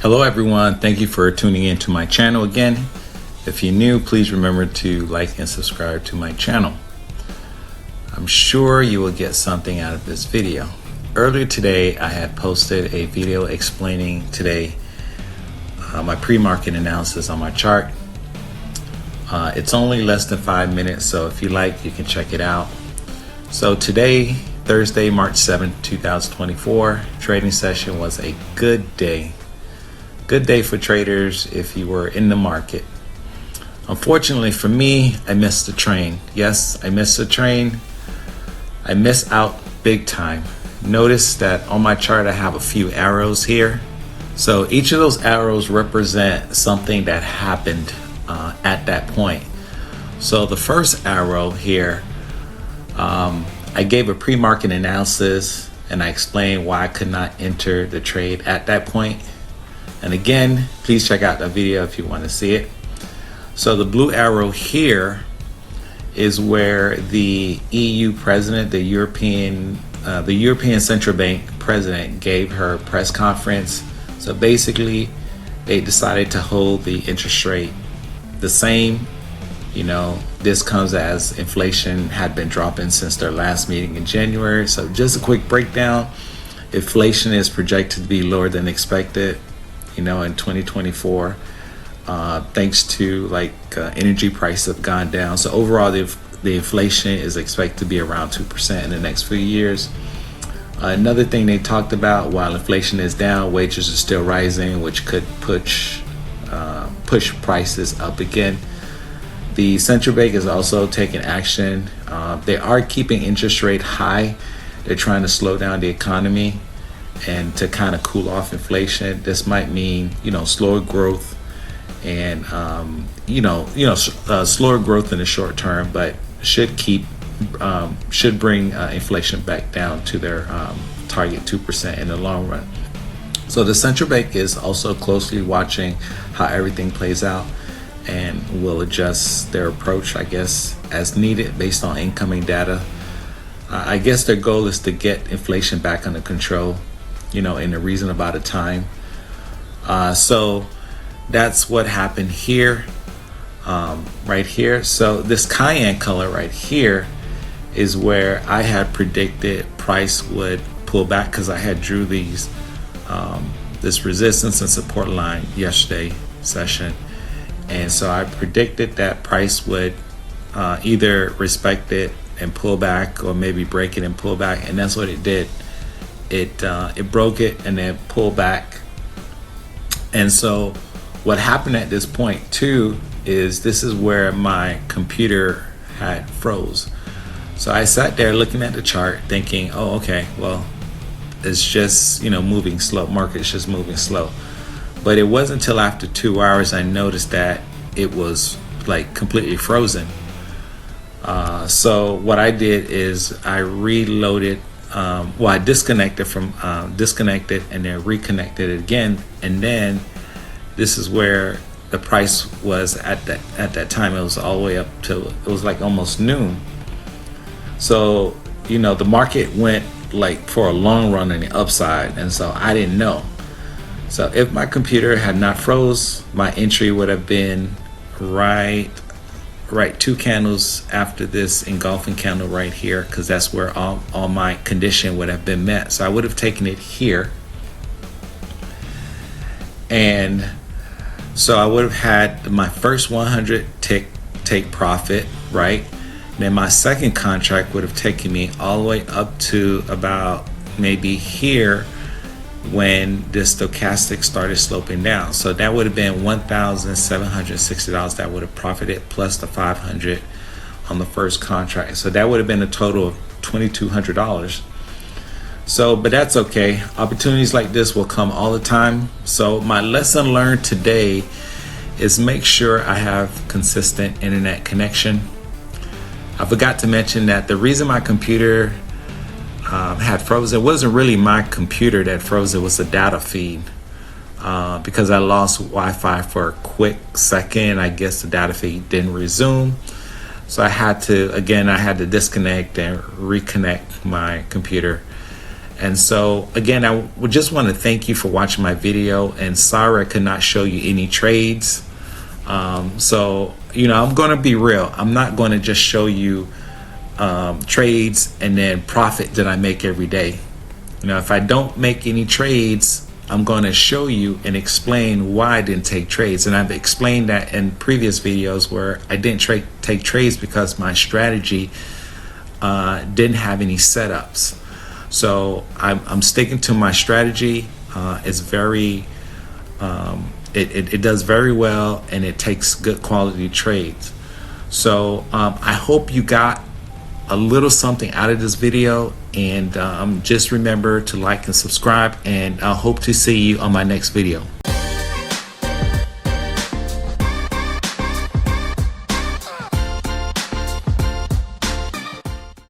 Hello everyone, thank you for tuning in to my channel again. If you're new, please remember to like and subscribe to my channel. I'm sure you will get something out of this video. Earlier today, I had posted a video explaining today my pre-market analysis on my chart. It's only less than 5 minutes, so if you like, you can check it out. So today, Thursday, March 7th, 2024, trading session was a good day. Good day for traders if you were in the market. Unfortunately for me, I missed the train. Yes, I missed the train. I missed out big time. Notice that on my chart I have a few arrows here. So each of those arrows represent something that happened at that point. So the first arrow here, I gave a pre-market analysis and I explained why I could not enter the trade at that point. And again, please check out the video if you want to see it. So the blue arrow here is where the EU president, the European Central Bank president, gave her press conference. So basically, they decided to hold the interest rate the same. You know, this comes as inflation had been dropping since their last meeting in January. So just a quick breakdown. Inflation is projected to be lower than expected, you know, in 2024, thanks to energy prices have gone down. So overall, the inflation is expected to be around 2% in the next few years. Another thing they talked about, while inflation is down, wages are still rising, which could push prices up again. The central bank is also taking action. They are keeping interest rate high. They're trying to slow down the economy and to kind of cool off inflation. This might mean, slower growth and, slower growth in the short term, but should bring inflation back down to their target 2% in the long run. So the central bank is also closely watching how everything plays out and will adjust their approach, I guess, as needed based on incoming data. I guess their goal is to get inflation back under control, in a reasonable amount of time. So that's what happened here, right here. So this cayenne color right here is where I had predicted price would pull back, because I had drew these this resistance and support line yesterday session, and so I predicted that price would either respect it and pull back, or maybe break it and pull back, and that's what it did. It broke it and then pulled back. And so what happened at this point too is this is where my computer had froze. So I sat there looking at the chart thinking, oh, okay, well, it's just, moving slow. Market's just moving slow. But it wasn't until after 2 hours I noticed that it was completely frozen. So what I did is I reloaded. I disconnected and then reconnected it again, and then this is where the price was at that time. It was all the way up to, it was almost noon. So the market went for a long run on the upside, and so I didn't know. So if my computer had not froze, my entry would have been right 2 candles after this engulfing candle right here, because that's where all my condition would have been met. So I would have taken it here, and so I would have had my first 100 take profit, right? Then my second contract would have taken me all the way up to about maybe here when this stochastic started sloping down. So that would have been $1,760 that would have profited, plus the $500 on the first contract. So that would have been a total of $2,200. So, but that's okay. Opportunities like this will come all the time. So my lesson learned today is make sure I have consistent internet connection. I forgot to mention that the reason my computer had frozen, it wasn't really my computer that froze, it was the data feed, because I lost Wi-Fi for a quick second. I guess the data feed didn't resume, so I had to disconnect and reconnect my computer, And so again, I would just want to thank you for watching my video, and sorry I could not show you any trades. So I'm going to be real. I'm not going to just show you trades and then profit that I make every day. If I don't make any trades, I'm going to show you and explain why I didn't take trades. And I've explained that in previous videos where I didn't take trades because my strategy didn't have any setups. So I'm sticking to my strategy. It's very it does very well, and it takes good quality trades. So I hope you got a little something out of this video, and just remember to like and subscribe, and I hope to see you on my next video.